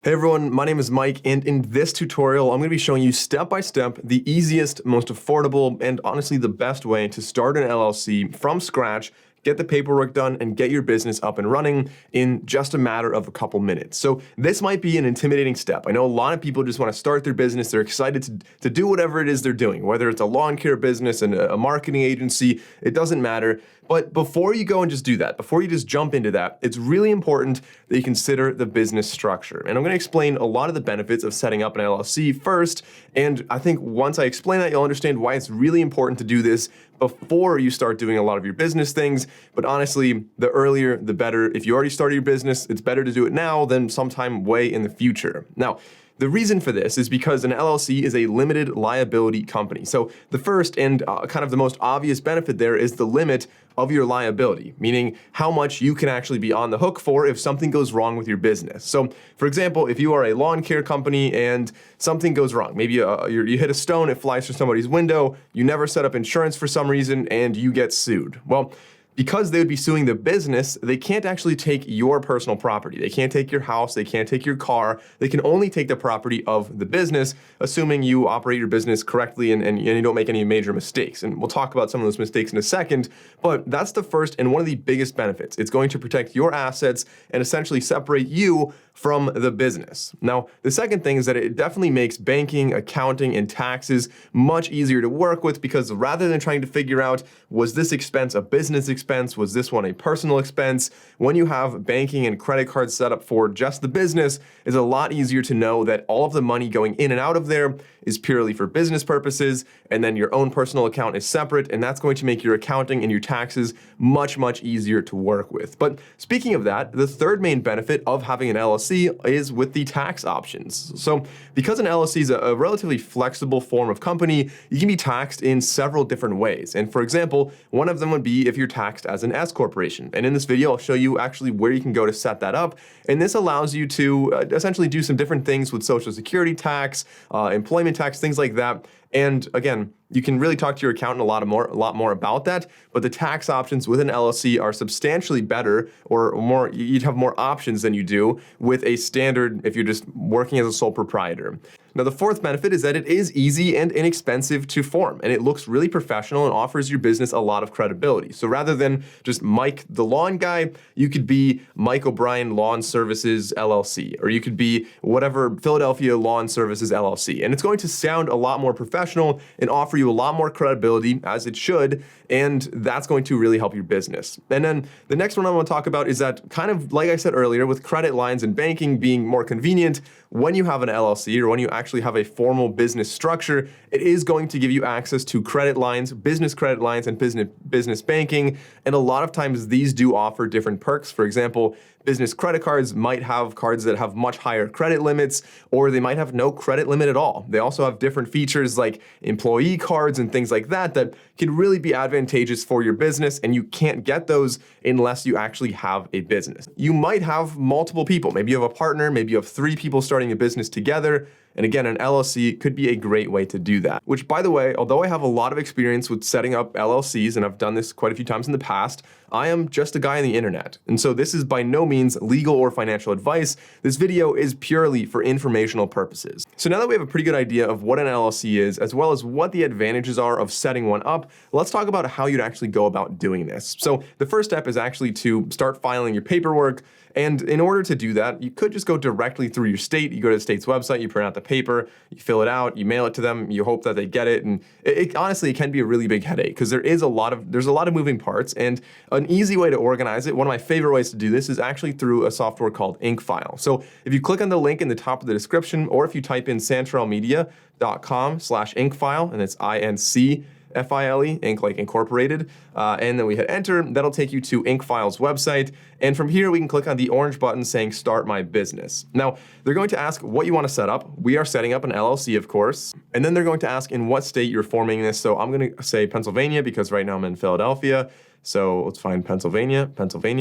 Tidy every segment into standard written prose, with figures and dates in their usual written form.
Hey everyone, my name is Mike, and in this tutorial, I'm going to be showing you step by step the easiest, most affordable, and honestly the best way to start an LLC from scratch, get the paperwork done, and get your business up and running in just a matter of a couple minutes. So this might be an intimidating step. I know a lot of people just want to start their business. They're excited to do whatever it is they're doing, whether it's a lawn care business and a marketing agency, it doesn't matter. But before you go and just do that, before you just jump into that, it's really important that you consider the business structure. And I'm going to explain a lot of the benefits of setting up an LLC first. And I think once I explain that, you'll understand why it's really important to do this before you start doing a lot of your business things. But honestly, the earlier, the better. If you already started your business, it's better to do it now than sometime way in the future. Now, the reason for this is because an LLC is a limited liability company. So the first and kind of the most obvious benefit there is the limit of your liability, meaning how much you can actually be on the hook for if something goes wrong with your business. So for example, if you are a lawn care company and something goes wrong, maybe you hit a stone, it flies through somebody's window, you never set up insurance for some reason, and you get sued. Well, because they would be suing the business, they can't actually take your personal property. They can't take your house, they can't take your car. They can only take the property of the business, assuming you operate your business correctly and you don't make any major mistakes. And we'll talk about some of those mistakes in a second, but that's the first and one of the biggest benefits. It's going to protect your assets and essentially separate you from the business. Now, the second thing is that it definitely makes banking, accounting, and taxes much easier to work with, because rather than trying to figure out, was this expense a business expense? Was this one a personal expense? When you have banking and credit cards set up for just the business, it's a lot easier to know that all of the money going in and out of there is purely for business purposes, and then your own personal account is separate, and that's going to make your accounting and your taxes much, much easier to work with. But speaking of that, the third main benefit of having an LLC is with the tax options. So because an LLC is a relatively flexible form of company, you can be taxed in several different ways. And for example, one of them would be if you're taxed as an S corporation. And in this video, I'll show you actually where you can go to set that up. And this allows you to essentially do some different things with Social Security tax, employment tax, things like that. And again, you can really talk to your accountant a lot more about that, but the tax options with an LLC are substantially better, or more, you'd have more options than you do with a standard if you're just working as a sole proprietor. Now, the fourth benefit is that it is easy and inexpensive to form, and it looks really professional and offers your business a lot of credibility. So rather than just Mike the lawn guy, you could be Mike O'Brien Lawn Services LLC, or you could be whatever, Philadelphia Lawn Services LLC. And it's going to sound a lot more professional and offer you a lot more credibility, as it should, and that's going to really help your business. And then the next one I want to talk about is that, kind of like I said earlier, with credit lines and banking being more convenient, when you have an LLC or when you actually have a formal business structure, it is going to give you access to credit lines, business credit lines, and business banking. And a lot of times these do offer different perks. For example, business credit cards might have cards that have much higher credit limits, or they might have no credit limit at all. They also have different features like employee cards and things like that that can really be advantageous for your business, and you can't get those unless you actually have a business. You might have multiple people. Maybe you have a partner, maybe you have 3 people starting a business together. And again, an LLC could be a great way to do that. Which, by the way, although I have a lot of experience with setting up LLCs, and I've done this quite a few times in the past, I am just a guy on the internet. And so this is by no means legal or financial advice. This video is purely for informational purposes. So now that we have a pretty good idea of what an LLC is, as well as what the advantages are of setting one up, let's talk about how you'd actually go about doing this. So the first step is actually to start filing your paperwork. And in order to do that, you could just go directly through your state. You go to the state's website, you print out the paper, you fill it out, you mail it to them, you hope that they get it. And honestly, it can be a really big headache because there's a lot of moving parts. And an easy way to organize it, one of my favorite ways to do this, is actually through a software called InkFile. So if you click on the link in the top of the description, or if you type in santrelmedia.com/InkFile, and it's INCFILE, Ink like incorporated, and then we hit enter, that'll take you to InkFile's website. And from here, we can click on the orange button saying Start My Business. Now, they're going to ask what you want to set up. We are setting up an LLC, of course. And then they're going to ask in what state you're forming this. So I'm going to say Pennsylvania, because right now I'm in Philadelphia. So let's find Pennsylvania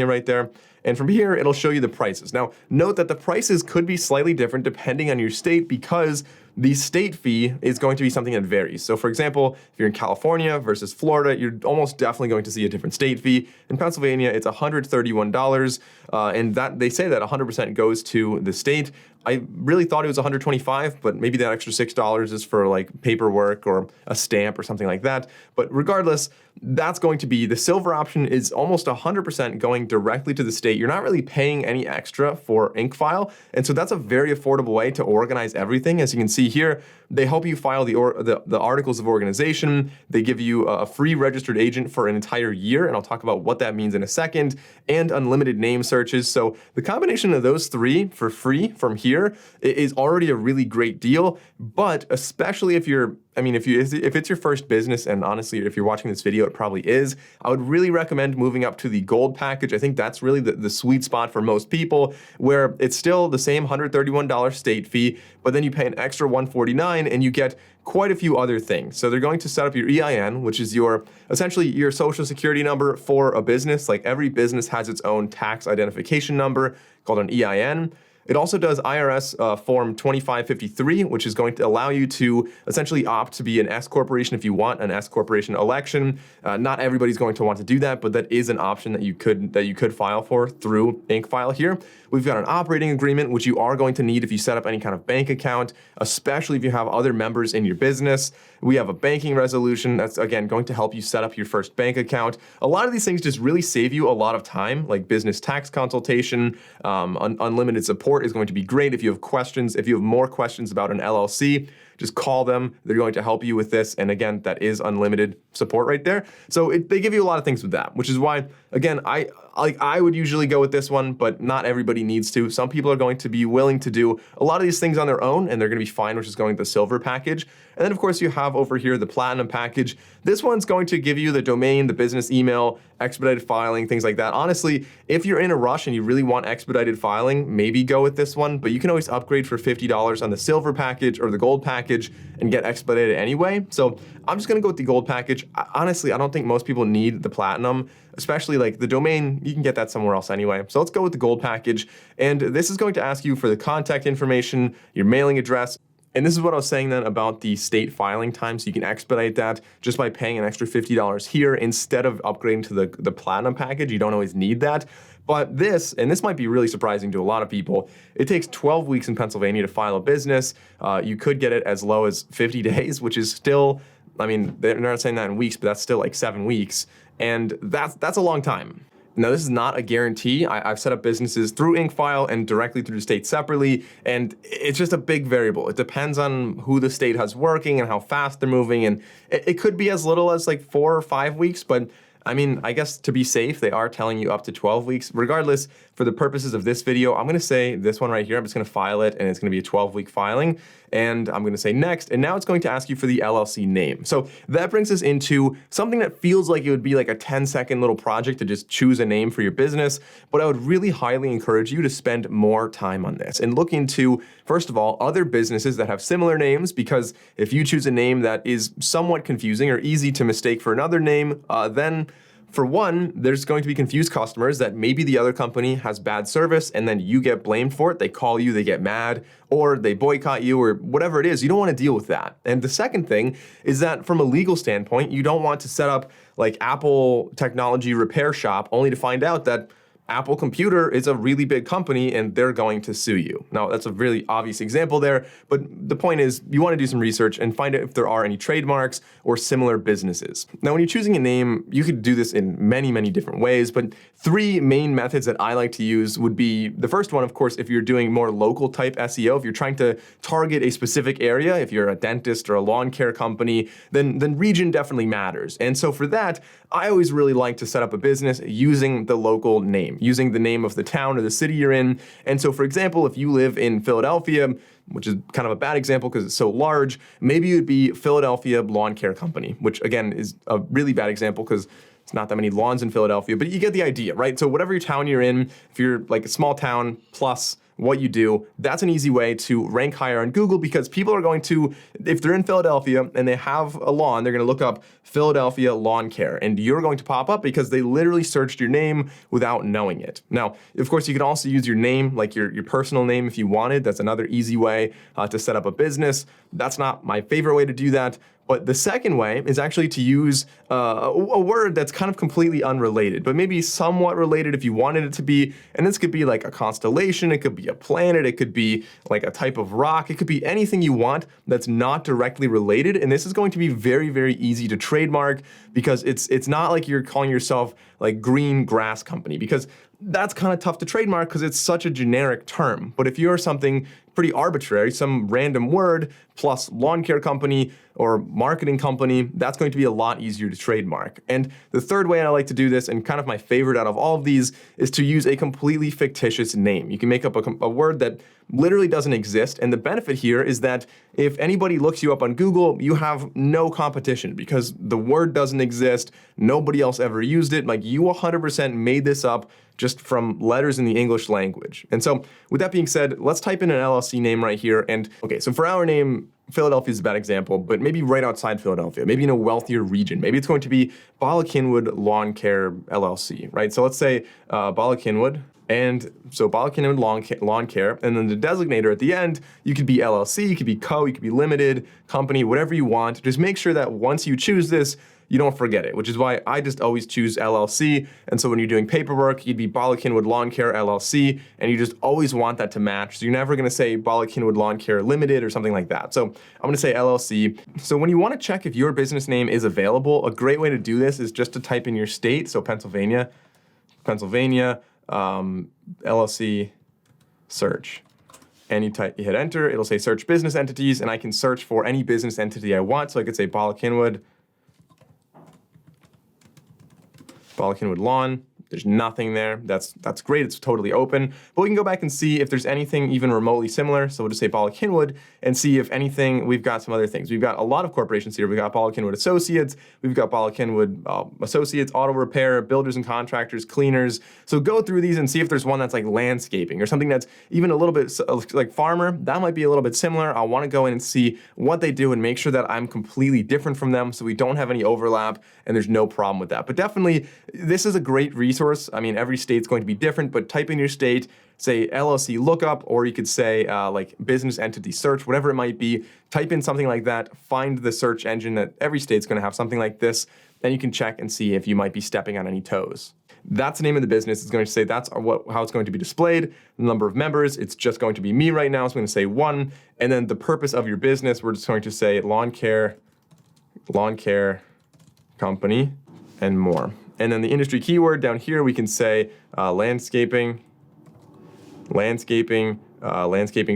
right there. And from here, it'll show you the prices. Now, note that the prices could be slightly different depending on your state because the state fee is going to be something that varies. So for example, if you're in California versus Florida, you're almost definitely going to see a different state fee. In Pennsylvania, it's $131, and that they say that 100% goes to the state. I really thought it was $125, but maybe that extra $6 is for like paperwork or a stamp or something like that. But regardless, that's going to be the silver option is almost 100% going directly to the state. You're not really paying any extra for ink file. And so that's a very affordable way to organize everything. As you can see here, they help you file the articles of organization. They give you a free registered agent for an entire year, and I'll talk about what that means in a second, and unlimited name searches. So the combination of those three for free from here is already a really great deal, but especially if you're if it's your first business, and honestly, if you're watching this video, it probably is, I would really recommend moving up to the gold package. I think that's really the sweet spot for most people, where it's still the same $131 state fee, but then you pay an extra $149 and you get quite a few other things. So they're going to set up your EIN, which is essentially your social security number for a business. Like every business has its own tax identification number called an EIN. It also does IRS Form 2553, which is going to allow you to essentially opt to be an S corporation if you want an S corporation election. Not everybody's going to want to do that, but that is an option that you could file for through InkFile here. We've got an operating agreement, which you are going to need if you set up any kind of bank account, especially if you have other members in your business. We have a banking resolution that's, again, going to help you set up your first bank account. A lot of these things just really save you a lot of time, like business tax consultation, unlimited support is going to be great. If you have questions, if you have more questions about an LLC, just call them. They're going to help you with this. And again, that is unlimited support right there. So they give you a lot of things with that, which is why, again, I would usually go with this one, but not everybody needs to. Some people are going to be willing to do a lot of these things on their own, and they're going to be fine, which is going to the silver package. And then, of course, you have over here the platinum package. This one's going to give you the domain, the business email, expedited filing, things like that. Honestly, if you're in a rush and you really want expedited filing, maybe go with this one, but you can always upgrade for $50 on the silver package or the gold package and get expedited anyway. So I'm just gonna go with the gold package. Honestly, I don't think most people need the platinum, especially like the domain, you can get that somewhere else anyway. So let's go with the gold package. And this is going to ask you for the contact information, your mailing address. And this is what I was saying then about the state filing time, so you can expedite that just by paying an extra $50 here instead of upgrading to the platinum package. You don't always need that. But this might be really surprising to a lot of people, it takes 12 weeks in Pennsylvania to file a business. You could get it as low as 50 days, which is still, I mean, they're not saying that in weeks, but that's still like 7 weeks. And that's a long time. Now, this is not a guarantee. I've set up businesses through InkFile and directly through the state separately, and it's just a big variable. It depends on who the state has working and how fast they're moving, and it could be as little as like 4 or 5 weeks, but I mean, I guess to be safe, they are telling you up to 12 weeks. Regardless, for the purposes of this video, I'm gonna say this one right here, I'm just gonna file it, and it's gonna be a 12-week filing, and I'm gonna say next, and now it's going to ask you for the LLC name. So that brings us into something that feels like it would be like a 10-second little project to just choose a name for your business, but I would really highly encourage you to spend more time on this and look into, first of all, other businesses that have similar names, because if you choose a name that is somewhat confusing or easy to mistake for another name, then for one, there's going to be confused customers that maybe the other company has bad service and then you get blamed for it. They call you, they get mad, or they boycott you, or whatever it is. You don't want to deal with that. And the second thing is that from a legal standpoint, you don't want to set up like Apple Technology Repair Shop only to find out that Apple Computer is a really big company and they're going to sue you. Now, that's a really obvious example there, but the point is you want to do some research and find out if there are any trademarks or similar businesses. Now, when you're choosing a name, you could do this in many, many different ways, but 3 main methods that I like to use would be, the first one, of course, if you're doing more local type SEO, if you're trying to target a specific area, if you're a dentist or a lawn care company, then region definitely matters. And so for that, I always really like to set up a business using the local name, using the name of the town or the city you're in. And so, for example, if you live in Philadelphia, which is kind of a bad example because it's so large, maybe it would be Philadelphia Lawn Care Company, which again is a really bad example because it's not that many lawns in Philadelphia, but you get the idea, right? So whatever your town you're in, if you're like a small town plus what you do. That's an easy way to rank higher on Google because people are going to, if they're in Philadelphia and they have a lawn, they're going to look up Philadelphia lawn care, and you're going to pop up because they literally searched your name without knowing it. Now, of course, you can also use your name, like your personal name if you wanted. That's another easy way to set up a business. That's not my favorite way to do that. But the second way is actually to use a word that's kind of completely unrelated, but maybe somewhat related if you wanted it to be. And this could be like a constellation, it could be a planet, it could be like a type of rock, it could be anything you want that's not directly related. And this is going to be very, very easy to trademark because it's not like you're calling yourself like Green Grass Company, because that's kind of tough to trademark because it's such a generic term. But if you're something pretty arbitrary, some random word plus lawn care company or marketing company, that's going to be a lot easier to trademark. And the third way I like to do this, and kind of my favorite out of all of these, is to use a completely fictitious name. You can make up a word that literally doesn't exist, and the benefit here is that if anybody looks you up on Google, you have no competition because the word doesn't exist, nobody else ever used it, like you 100% made this up just from letters in the English language. And so with that being said, let's type in an LLC name right here. And okay, so for our name, Philadelphia is a bad example, but maybe right outside Philadelphia, maybe in a wealthier region. Maybe it's going to be Bala Cynwyd Lawn Care LLC, right? So let's say Bala Cynwyd. And so Bala Cynwyd Lawn Care, and then the designator at the end, you could be LLC, you could be co, you could be limited, company, whatever you want. Just make sure that once you choose this, you don't forget it, which is why I just always choose LLC. And so when you're doing paperwork, you'd be Bala Cynwyd Lawn Care LLC, and you just always want that to match. So you're never gonna say Bala Cynwyd Lawn Care Limited or something like that. So I'm gonna say LLC. So when you wanna check if your business name is available, a great way to do this is just to type in your state. So Pennsylvania, LLC, search. And you hit enter, it'll say search business entities, and I can search for any business entity I want. So I could say Bala Cynwyd Lawn. There's nothing there. That's great. It's totally open. But we can go back and see if there's anything even remotely similar. So we'll just say Bala Cynwyd and see if anything. We've got some other things. We've got a lot of corporations here. We've got Bala Cynwyd Associates. We've got Bala Cynwyd Associates, auto repair, builders and contractors, cleaners. So go through these and see if there's one that's like landscaping or something that's even a little bit like farmer. That might be a little bit similar. I want to go in and see what they do and make sure that I'm completely different from them so we don't have any overlap and there's no problem with that. But definitely, this is a great resource. I mean, every state's going to be different, but type in your state, say LLC lookup, or you could say like business entity search, whatever it might be. Type in something like that, find the search engine that every state's going to have something like this, then you can check and see if you might be stepping on any toes. That's the name of the business. It's going to say that's how it's going to be displayed. The number of members, it's just going to be me right now, so I'm going to say 1. And then the purpose of your business, we're just going to say lawn care company, and more. And then the industry keyword down here, we can say landscaping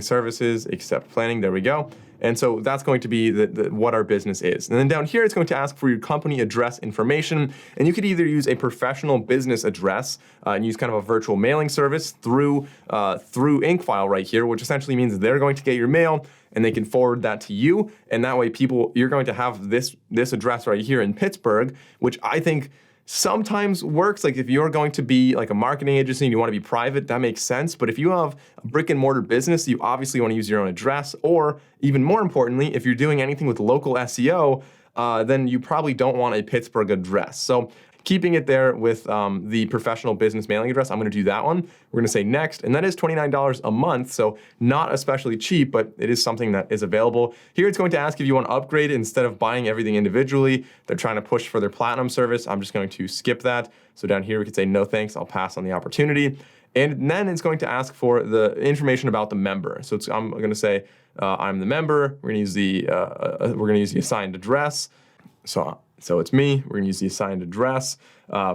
services, except planning. There we go. And so that's going to be what our business is. And then down here, it's going to ask for your company address information. And you could either use a professional business address and use kind of a virtual mailing service through InkFile right here, which essentially means they're going to get your mail and they can forward that to you. And that way you're going to have this address right here in Pittsburgh, which I think sometimes works. Like if you're going to be like a marketing agency and you want to be private, that makes sense. But if you have a brick and mortar business, you obviously want to use your own address, or even more importantly, if you're doing anything with local SEO, then you probably don't want a Pittsburgh address. So keeping it there with the professional business mailing address, I'm going to do that one. We're going to say next, and that is $29 a month, so not especially cheap, but it is something that is available. Here it's going to ask if you want to upgrade instead of buying everything individually. They're trying to push for their platinum service. I'm just going to skip that. So down here we could say no thanks, I'll pass on the opportunity. And then it's going to ask for the information about the member. So I'm going to say I'm the member. We're going to use the assigned address. So it's me. We're going to use the assigned address.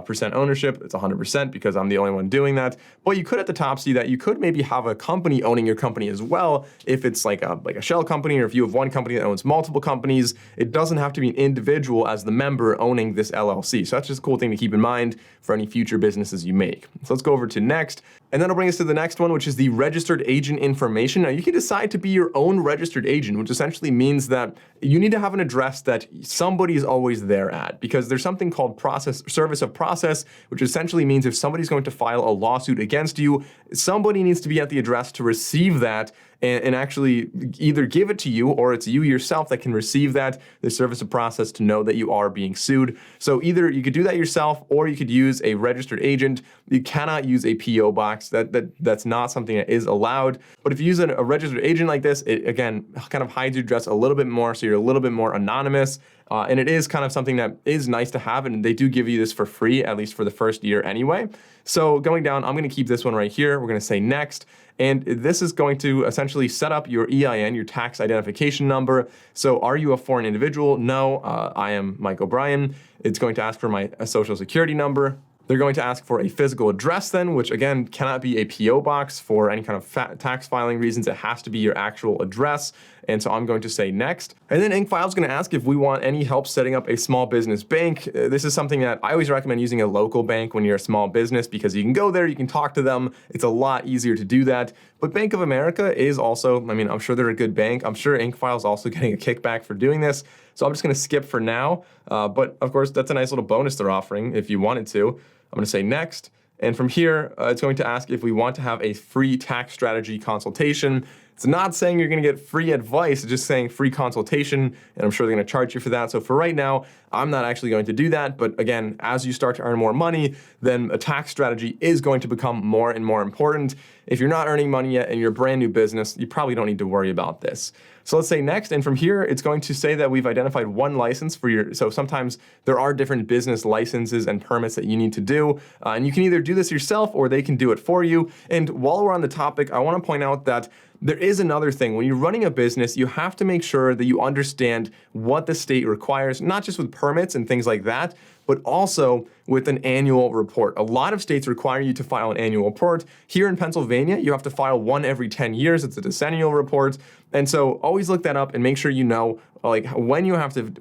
Percent ownership, it's 100% because I'm the only one doing that. But you could at the top see that you could maybe have a company owning your company as well. If it's like a shell company, or if you have one company that owns multiple companies, it doesn't have to be an individual as the member owning this LLC. So that's just a cool thing to keep in mind for any future businesses you make. So let's go over to next. And that'll bring us to the next one, which is the registered agent information. Now you can decide to be your own registered agent, which essentially means that you need to have an address that somebody is always there at, because there's something called service of of process, which essentially means if somebody's going to file a lawsuit against you, somebody needs to be at the address to receive that and actually either give it to you, or it's you yourself that can receive that, the service of process to know that you are being sued. So either you could do that yourself, or you could use a registered agent. You cannot use a PO box. That's not something that is allowed. But if you use a registered agent like this, it again kind of hides your address a little bit more, so you're a little bit more anonymous. And it is kind of something that is nice to have, and they do give you this for free, at least for the first year anyway. So going down, I'm going to keep this one right here. We're going to say next. And this is going to essentially set up your EIN, your tax identification number. So are you a foreign individual? No, I am Mike O'Brien. It's going to ask for my social security number. They're going to ask for a physical address then, which again cannot be a PO box for any kind of tax filing reasons. It has to be your actual address. And so I'm going to say next. And then InkFile is going to ask if we want any help setting up a small business bank. This is something that I always recommend using a local bank when you're a small business, because you can go there, you can talk to them. It's a lot easier to do that. But Bank of America is also, I'm sure they're a good bank. I'm sure InkFile is also getting a kickback for doing this. So I'm just going to skip for now. But of course, that's a nice little bonus they're offering if you wanted to. I'm going to say next. And from here, it's going to ask if we want to have a free tax strategy consultation. It's not saying you're going to get free advice, it's just saying free consultation, and I'm sure they're going to charge you for that. So for right now, I'm not actually going to do that. But again, as you start to earn more money, then a tax strategy is going to become more and more important. If you're not earning money yet and you're a brand new business, you probably don't need to worry about this. So let's say next, and from here, it's going to say that we've identified one license for your, so sometimes there are different business licenses and permits that you need to do, and you can either do this yourself or they can do it for you. And while we're on the topic, I want to point out that there is another thing. When you're running a business, you have to make sure that you understand what the state requires, not just with permits and things like that, but also with an annual report. A lot of states require you to file an annual report. Here in Pennsylvania, you have to file one every 10 years. It's a decennial report. And so always look that up and make sure you know like when you have to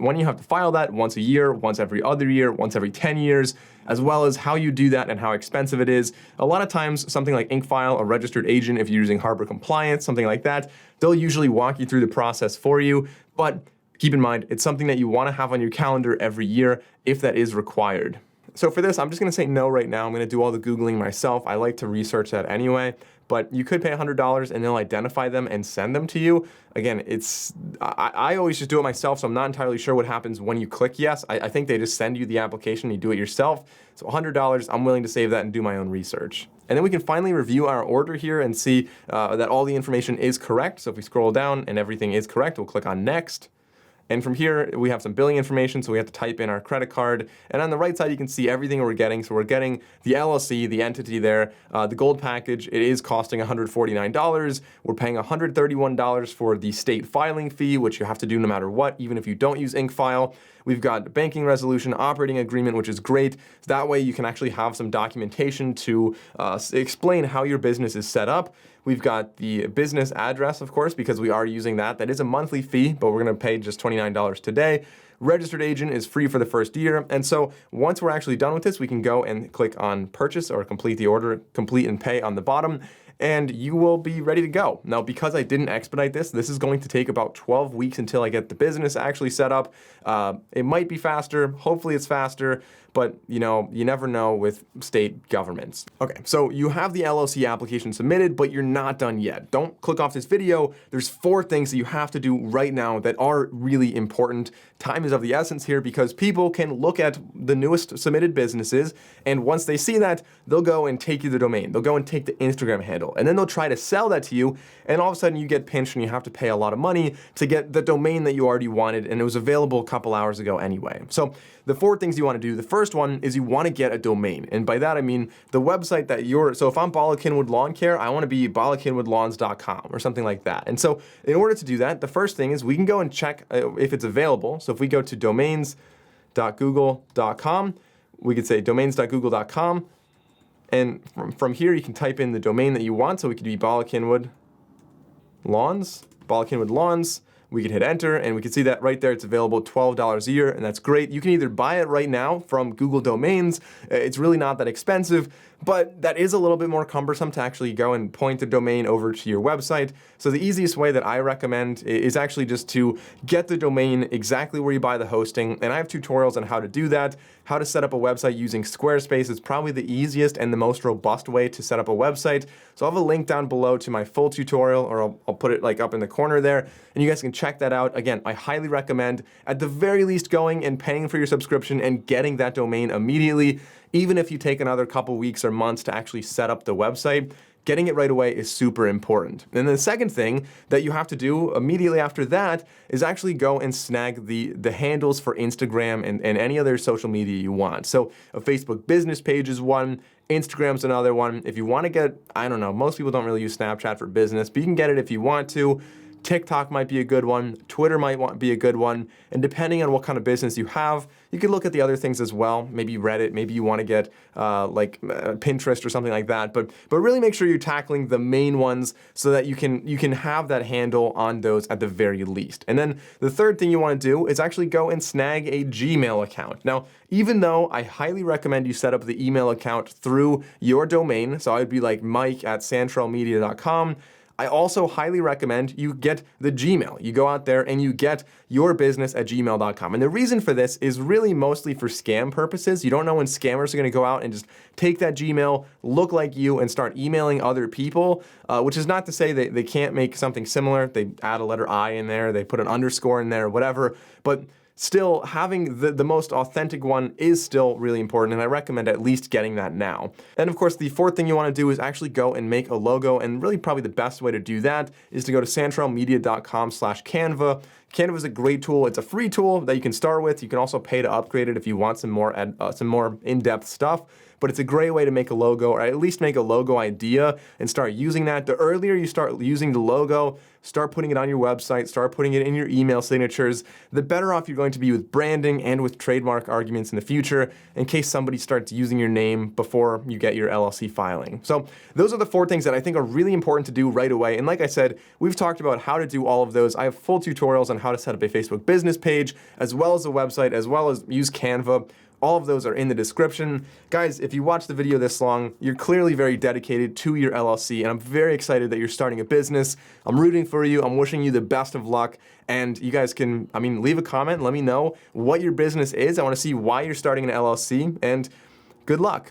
file that, once a year, once every other year, once every 10 years, as well as how you do that and how expensive it is. A lot of times, something like InkFile, a registered agent, if you're using Harbor Compliance, something like that, they'll usually walk you through the process for you. But keep in mind, it's something that you want to have on your calendar every year if that is required. So for this, I'm just going to say no right now. I'm going to do all the Googling myself. I like to research that anyway. But you could pay $100 and they'll identify them and send them to you. Again, I always just do it myself, so I'm not entirely sure what happens when you click yes. I think they just send you the application, you do it yourself. So $100, I'm willing to save that and do my own research. And then we can finally review our order here and see that all the information is correct. So if we scroll down and everything is correct, we'll click on next. And from here, we have some billing information, so we have to type in our credit card. And on the right side, you can see everything we're getting. So we're getting the LLC, the entity there, the gold package. It is costing $149. We're paying $131 for the state filing fee, which you have to do no matter what, even if you don't use InkFile. We've got banking resolution, operating agreement, which is great. That way you can actually have some documentation to explain how your business is set up. We've got the business address, of course, because we are using that. That is a monthly fee, but we're going to pay just $29 today. Registered agent is free for the first year. And so once we're actually done with this, we can go and click on purchase or complete the order, complete and pay on the bottom, and you will be ready to go. Now, because I didn't expedite this is going to take about 12 weeks until I get the business actually set up. It might be faster. Hopefully it's faster. But, you never know with state governments. Okay, so you have the LLC application submitted, but you're not done yet. Don't click off this video. There's 4 things that you have to do right now that are really important. Time is of the essence here because people can look at the newest submitted businesses, and once they see that, they'll go and take you the domain. They'll go and take the Instagram handle, and then they'll try to sell that to you, and all of a sudden you get pinched and you have to pay a lot of money to get the domain that you already wanted, and it was available a couple hours ago anyway. So the 4 things you want to do, the first one is you want to get a domain. And by that, I mean the website that so if I'm Bala Kinwood Lawn Care, I want to be balakinwoodlawns.com or something like that. And so in order to do that, the first thing is we can go and check if it's available. So if we go to domains.google.com, we could say domains.google.com. And from here, you can type in the domain that you want. So we could be Bala Kinwood Lawns. We could hit enter, and we can see that right there. It's available $12 a year, and that's great. You can either buy it right now from Google Domains. It's really not that expensive, but that is a little bit more cumbersome to actually go and point the domain over to your website. So the easiest way that I recommend is actually just to get the domain exactly where you buy the hosting. And I have tutorials on how to do that. How to set up a website using Squarespace is probably the easiest and the most robust way to set up a website. So I'll have a link down below to my full tutorial, or I'll put it like up in the corner there, and you guys can check that out. Again, I highly recommend at the very least going and paying for your subscription and getting that domain immediately. Even if you take another couple weeks or months to actually set up the website, getting it right away is super important. And the second thing that you have to do immediately after that is actually go and snag the handles for Instagram and any other social media you want. So a Facebook business page is one, Instagram's another one. If you want to get, I don't know, most people don't really use Snapchat for business, but you can get it if you want to. TikTok might be a good one, Twitter might be a good one, and depending on what kind of business you have, you can look at the other things as well, maybe Reddit, maybe you want to get Pinterest or something like that, but really make sure you're tackling the main ones so that you can have that handle on those at the very least. And then the third thing you want to do is actually go and snag a Gmail account. Now, even though I highly recommend you set up the email account through your domain, so I'd be like mike@santrelmedia.com, I also highly recommend you get the Gmail. You go out there and you get yourbusiness@gmail.com. And the reason for this is really mostly for scam purposes. You don't know when scammers are going to go out and just take that Gmail, look like you, and start emailing other people, which is not to say they can't make something similar. They add a letter I in there, they put an underscore in there, whatever. But still, having the most authentic one is still really important, and I recommend at least getting that now. And of course, the fourth thing you want to do is actually go and make a logo, and really probably the best way to do that is to go to santrelmedia.com/Canva. Canva is a great tool. It's a free tool that you can start with. You can also pay to upgrade it if you want some more in-depth stuff. But it's a great way to make a logo, or at least make a logo idea and start using that. The earlier you start using the logo, start putting it on your website, start putting it in your email signatures, the better off you're going to be with branding and with trademark arguments in the future in case somebody starts using your name before you get your LLC filing. So those are the four things that I think are really important to do right away. And like I said, we've talked about how to do all of those. I have full tutorials on how to set up a Facebook business page, as well as a website, as well as use Canva. All of those are in the description. Guys, if you watched the video this long, you're clearly very dedicated to your LLC, and I'm very excited that you're starting a business. I'm rooting for you. I'm wishing you the best of luck. And you guys can, leave a comment. Let me know what your business is. I want to see why you're starting an LLC, and good luck.